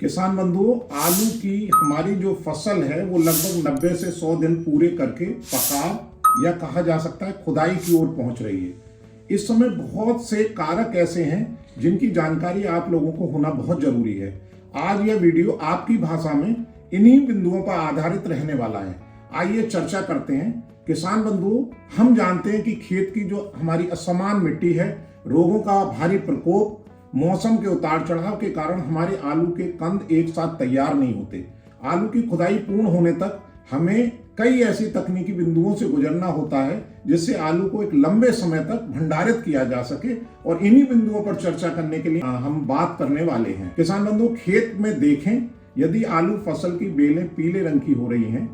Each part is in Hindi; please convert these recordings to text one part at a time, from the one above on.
किसान बंधुओं, आलू की हमारी जो फसल है वो लगभग 90 से 100 दिन पूरे करके पकाव या कहा जा सकता है खुदाई की ओर पहुंच रही है। इस समय बहुत से कारक ऐसे हैं जिनकी जानकारी आप लोगों को होना बहुत जरूरी है। आज यह वीडियो आपकी भाषा में इन्हीं बिंदुओं पर आधारित रहने वाला है। आइए चर्चा करते हैं। किसान बंधुओं, हम जानते हैं कि खेत की जो हमारी असमान मिट्टी है, रोगों का भारी प्रकोप, मौसम के उतार चढ़ाव के कारण हमारे आलू के कंद एक साथ तैयार नहीं होते। आलू की खुदाई पूर्ण होने तक हमें कई ऐसी तकनीकी बिंदुओं से गुजरना होता है जिससे आलू को एक लंबे समय तक भंडारित किया जा सके, और इन्हीं बिंदुओं पर चर्चा करने के लिए हम बात करने वाले हैं। किसान बंधुओं, खेत में देखें, यदि आलू फसल की बेलें पीले रंग की हो रही हैं,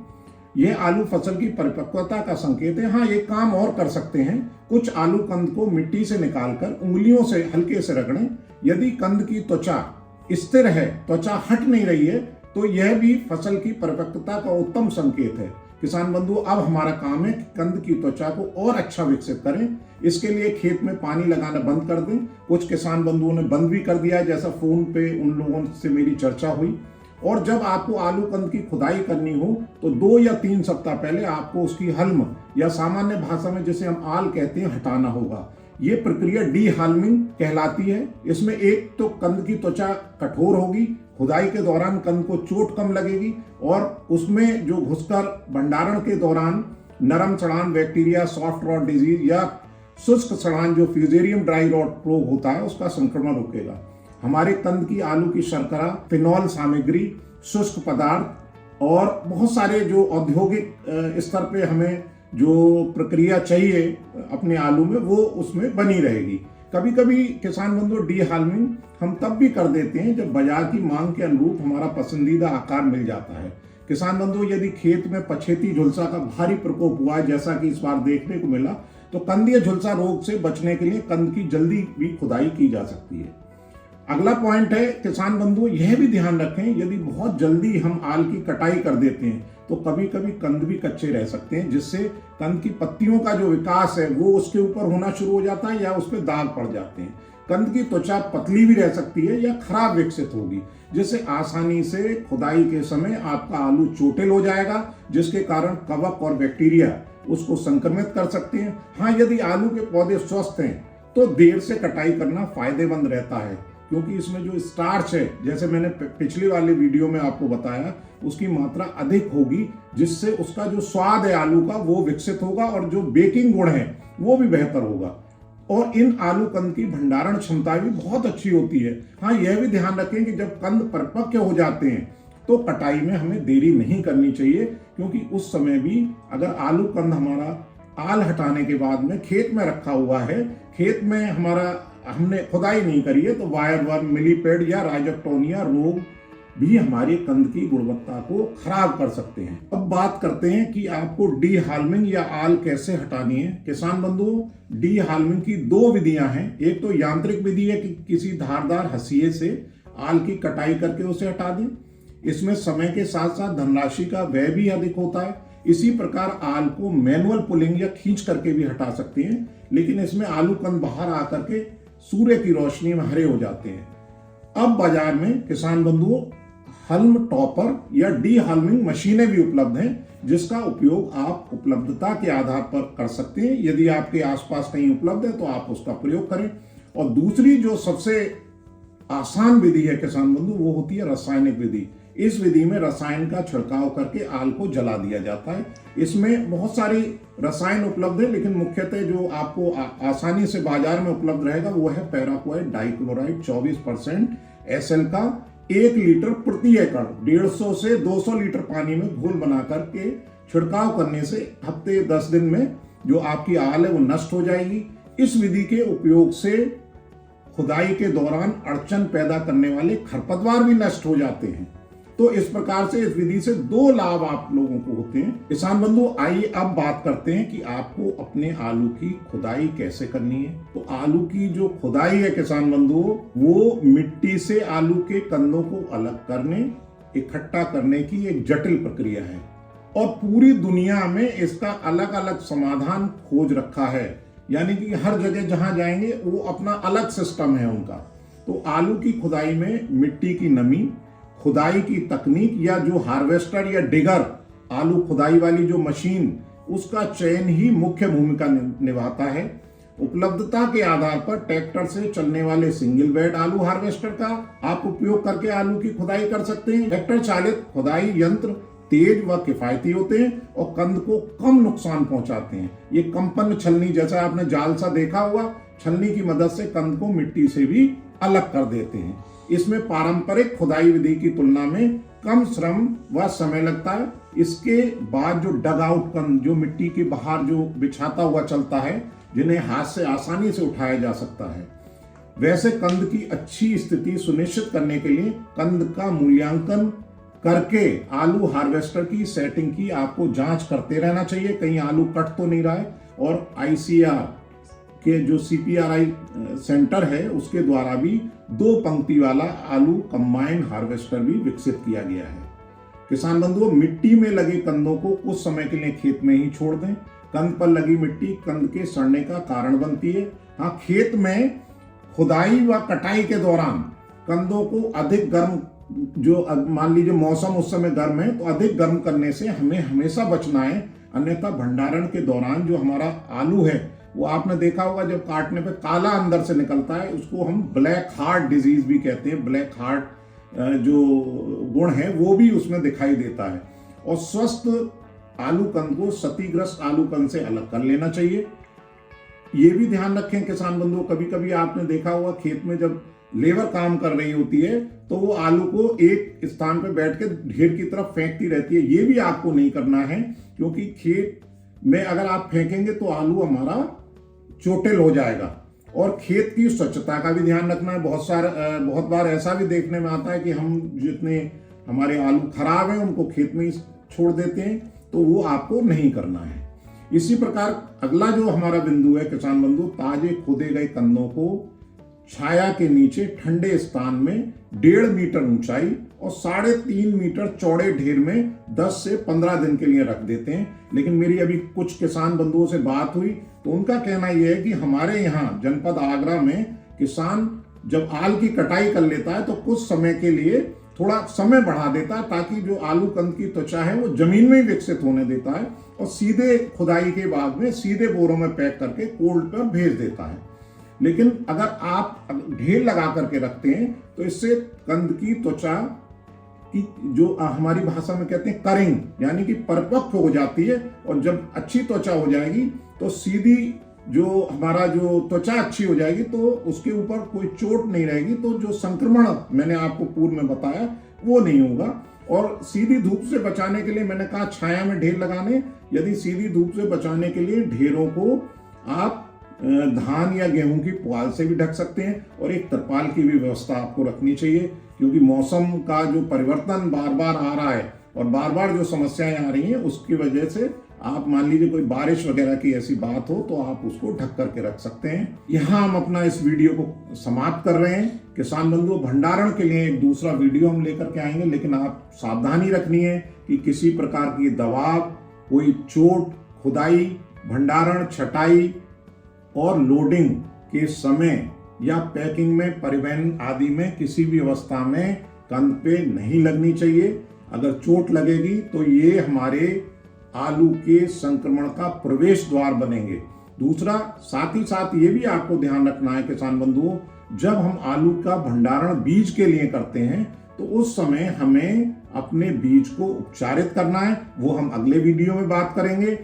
यह आलू फसल की परिपक्वता का संकेत है। हाँ, एक काम और कर सकते हैं, कुछ आलू कंद को मिट्टी से निकालकर उंगलियों से हल्के से रगड़ें। यदि कंद की त्वचा स्थिर है, त्वचा हट नहीं रही है, तो यह भी फसल की परिपक्वता का उत्तम संकेत है। किसान बंधु, अब हमारा काम है कि कंद की त्वचा को और अच्छा विकसित करें। इसके लिए खेत में पानी लगाना बंद कर दें। कुछ किसान बंधुओं ने बंद भी कर दिया है, जैसा फोन पे उन लोगों से मेरी चर्चा हुई। और जब आपको आलू कंद की खुदाई करनी हो तो 2 या 3 सप्ताह पहले आपको उसकी हल्म या सामान्य भाषा में जिसे हम आल कहते हैं, हटाना होगा। ये प्रक्रिया डी हाल्मिंग कहलाती है। इसमें एक तो कंद की त्वचा कठोर होगी, खुदाई के दौरान कंद को चोट कम लगेगी, और उसमें जो घुसकर भंडारण के दौरान नरम सड़ान बैक्टीरिया, सॉफ्ट रॉट डिजीज या शुष्क सड़ान जो फ्यूजेरियम ड्राई रॉट रोग होता है, उसका संक्रमण रुकेगा। हमारे कंद की आलू की शर्करा, फिनॉल सामग्री, शुष्क पदार्थ और बहुत सारे जो औद्योगिक स्तर पे हमें जो प्रक्रिया चाहिए अपने आलू में, वो उसमें बनी रहेगी। कभी कभी किसान बंधु, डी हाल्मिंग हम तब भी कर देते हैं जब बाजार की मांग के अनुरूप हमारा पसंदीदा आकार मिल जाता है। किसान बंधु, यदि खेत में पछेती झुलसा का भारी प्रकोप हुआ है, जैसा कि इस बार देखने को मिला, तो कंदीय झुलसा रोग से बचने के लिए कंद की जल्दी भी खुदाई की जा सकती है। अगला पॉइंट है किसान बंधुओं, यह भी ध्यान रखें, यदि बहुत जल्दी हम आल की कटाई कर देते हैं तो कभी कभी कंद भी कच्चे रह सकते हैं, जिससे कंद की पत्तियों का जो विकास है वो उसके ऊपर होना शुरू हो जाता है या उस पर दाग पड़ जाते हैं। कंद की त्वचा पतली भी रह सकती है या खराब विकसित होगी, जिससे आसानी से खुदाई के समय आपका आलू चोटिल हो जाएगा, जिसके कारण कवक और बैक्टीरिया उसको संक्रमित कर सकते हैं। हाँ, यदि आलू के पौधे स्वस्थ हैं तो देर से कटाई करना फायदेमंद रहता है, क्योंकि इसमें जो स्टार्च है, जैसे मैंने पिछली वाले वीडियो में आपको बताया, उसकी मात्रा अधिक होगी, जिससे उसका जो स्वाद है आलू का वो विकसित होगा और जो बेकिंग गुण है वो भी बेहतर होगा। और इन आलू कंद की भंडारण क्षमता भी बहुत अच्छी होती है। हाँ, यह भी ध्यान रखें कि जब कंद परिपक्व हो जाते हैं तो कटाई में हमें देरी नहीं करनी चाहिए, क्योंकि उस समय भी अगर आलू कंद हमारा आल हटाने के बाद में खेत में रखा हुआ है, खेत में हमने खुदाई नहीं करी है, तो वायरवर्म, मिलीपेड या राइजोक्टोनिया रोग भी हमारी कंद की गुणवत्ता को खराब कर सकते हैं। अब बात करते हैं कि आपको डी हाल्मिंग या आल कैसे हटानी है। किसान बंधुओं, डी हाल्मिंग की 2 विधियां हैं। एक तो यांत्रिक विधि है कि किसी धारदार हंसिए से आल की कटाई करके उसे हटा दें। इसमें समय के साथ साथ धनराशि का व्यय भी अधिक होता है। इसी प्रकार आल को मैनुअल पुलिंग या खींच करके भी हटा सकते हैं, लेकिन इसमें आलू कंद बाहर आकर के सूर्य की रोशनी में हरे हो जाते हैं। अब बाजार में किसान बंधुओं हल्म टॉपर या डी हाल्मिंग मशीनें भी उपलब्ध हैं, जिसका उपयोग आप उपलब्धता के आधार पर कर सकते हैं। यदि आपके आसपास कहीं उपलब्ध है तो आप उसका प्रयोग करें। और दूसरी जो सबसे आसान विधि है किसान बंधु, वो होती है रासायनिक विधि। इस विधि में रसायन का छिड़काव करके आल को जला दिया जाता है। इसमें बहुत सारी रसायन उपलब्ध है, लेकिन मुख्यतः जो आपको आसानी से बाजार में उपलब्ध रहेगा वो है पैराक्वाइड डाइक्लोराइड 24% SL का 1 लीटर प्रति एकड़ 150 से 200 लीटर पानी में घोल बना करके छिड़काव करने से हफ्ते 10 दिन में जो आपकी आल है वो नष्ट हो जाएगी। इस विधि के उपयोग से खुदाई के दौरान अड़चन पैदा करने वाले खरपतवार भी नष्ट हो जाते हैं। तो इस प्रकार से इस विधि से 2 लाभ आप लोगों को होते हैं। किसान बंधु, आइए अब बात करते हैं कि आपको अपने आलू की खुदाई कैसे करनी है। तो आलू की जो खुदाई है किसान बंधु, वो मिट्टी से आलू के कंदों को अलग करने, इकट्ठा करने की एक जटिल प्रक्रिया है, और पूरी दुनिया में इसका अलग अलग समाधान खोज रखा है। यानी कि हर जगह जहां जाएंगे वो अपना अलग सिस्टम है उनका। तो आलू की खुदाई में मिट्टी की नमी, खुदाई की तकनीक या जो हार्वेस्टर या डिगर आलू खुदाई वाली जो मशीन, उसका चयन ही मुख्य भूमिका निभाता है। उपलब्धता के आधार पर ट्रैक्टर से चलने वाले सिंगल बेड आलू हार्वेस्टर का आप उपयोग करके आलू की खुदाई कर सकते हैं। ट्रैक्टर चालित खुदाई यंत्र तेज व किफायती होते हैं और कंद को कम नुकसान पहुंचाते हैं। ये कंपन छलनी, जैसा आपने जाल सा देखा हुआ, छलनी की मदद से कंद को मिट्टी से भी अलग कर देते हैं। इसमें पारंपरिक खुदाई विधि की तुलना में कम श्रम व समय लगता है। इसके बाद जो डग आउट कंद, जो मिट्टी के बाहर जो बिछाता हुआ चलता है, जिन्हें हाथ से आसानी से उठाया जा सकता है, वैसे कंद की अच्छी स्थिति सुनिश्चित करने के लिए कंद का मूल्यांकन करके आलू हार्वेस्टर की सेटिंग की आपको जांच करते रहना चाहिए, कहीं आलू कट तो नहीं रहा है। और ICR के जो CPRI सेंटर है, उसके द्वारा भी 2 पंक्ति वाला आलू कंबाइन हार्वेस्टर भी विकसित किया गया है। किसान बंधुओं, मिट्टी में लगे कंदों को कुछ समय के लिए खेत में ही छोड़ दें। कंद पर लगी मिट्टी कंद के सड़ने का कारण बनती है। हाँ, खेत में खुदाई व कटाई के दौरान कंदों को अधिक गर्म, जो मान लीजिए मौसम उस समय गर्म है, तो अधिक गर्म करने से हमें हमेशा बचना है। अन्यथा भंडारण के दौरान जो हमारा आलू है, वो आपने देखा होगा जब काटने पे काला अंदर से निकलता है, उसको हम ब्लैक हार्ट डिजीज भी कहते हैं। ब्लैक हार्ट जो गुण है वो भी उसमें दिखाई देता है। और स्वस्थ आलू कंद को क्षतिग्रस्त आलू कंद से अलग कर लेना चाहिए। ये भी ध्यान रखें किसान बंधुओं, कभी कभी आपने देखा होगा खेत में जब लेबर काम कर रही होती है तो वो आलू को एक स्थान पर बैठ के ढेर की तरफ फेंकती रहती है। ये भी आपको नहीं करना है, क्योंकि खेत में अगर आप फेंकेंगे तो आलू हमारा चोटिल हो जाएगा। और खेत की स्वच्छता का भी ध्यान रखना है। बहुत बार ऐसा भी देखने में आता है कि हम जितने हमारे आलू खराब हैं उनको खेत में ही छोड़ देते हैं, तो वो आपको नहीं करना है। इसी प्रकार अगला जो हमारा बिंदु है किसान बंधु, ताजे खोदे गए कंदों को छाया के नीचे ठंडे स्थान में 1.5 मीटर ऊंचाई और 3.5 मीटर चौड़े ढेर में 10 से 15 दिन के लिए रख देते हैं। लेकिन मेरी अभी कुछ किसान बंधुओं से बात हुई तो उनका कहना यह है कि हमारे यहाँ जनपद आगरा में किसान जब आल की कटाई कर लेता है तो कुछ समय के लिए थोड़ा समय बढ़ा देता है, ताकि जो आलू कंद की त्वचा है वो जमीन में ही विकसित होने देता है और सीधे खुदाई के बाद में सीधे बोरों में पैक करके कोल्ड पर भेज देता है। लेकिन अगर आप ढेर लगा करके रखते हैं तो इससे कंद की त्वचा की जो हमारी भाषा में कहते हैं करिंग, यानी कि परिपक्व हो जाती है। और जब अच्छी त्वचा हो जाएगी तो सीधी जो हमारा जो त्वचा अच्छी हो जाएगी तो उसके ऊपर कोई चोट नहीं रहेगी, तो जो संक्रमण मैंने आपको पूर्व में बताया वो नहीं होगा। और सीधी धूप से बचाने के लिए मैंने कहा छाया में ढेर लगाने। यदि सीधी धूप से बचाने के लिए ढेरों को आप धान या गेहूं की पुआल से भी ढक सकते हैं और एक तरपाल की भी व्यवस्था आपको रखनी चाहिए, क्योंकि मौसम का जो परिवर्तन बार बार आ रहा है और बार बार जो समस्याएं आ रही हैं उसकी वजह से आप मान लीजिए कोई बारिश वगैरह की ऐसी बात हो तो आप उसको ढक करके रख सकते हैं। यहाँ हम अपना इस वीडियो को समाप्त कर रहे हैं। किसान बंधुओं, भंडारण के लिए एक दूसरा वीडियो हम लेकर के आएंगे, लेकिन आप सावधानी रखनी है कि किसी प्रकार की दबाव, कोई चोट, खुदाई, भंडारण, छटाई और लोडिंग के समय या पैकिंग में, परिवहन आदि में किसी भी अवस्था में कंद पे नहीं लगनी चाहिए। अगर चोट लगेगी तो ये हमारे आलू के संक्रमण का प्रवेश द्वार बनेंगे। दूसरा, साथ ही साथ ये भी आपको ध्यान रखना है किसान बंधुओं, जब हम आलू का भंडारण बीज के लिए करते हैं तो उस समय हमें अपने बीज को उपचारित करना है। वो हम अगले वीडियो में बात करेंगे।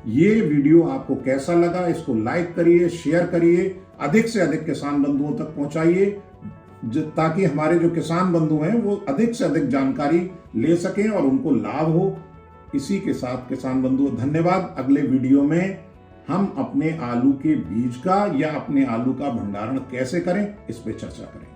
ये वीडियो आपको कैसा लगा, इसको लाइक करिए, शेयर करिए, अधिक से अधिक किसान बंधुओं तक पहुंचाइए, ताकि हमारे जो किसान बंधु हैं वो अधिक से अधिक जानकारी ले सकें और उनको लाभ हो। इसी के साथ किसान बंधुओं, धन्यवाद। अगले वीडियो में हम अपने आलू के बीज का या अपने आलू का भंडारण कैसे करें, इस पे चर्चा करें।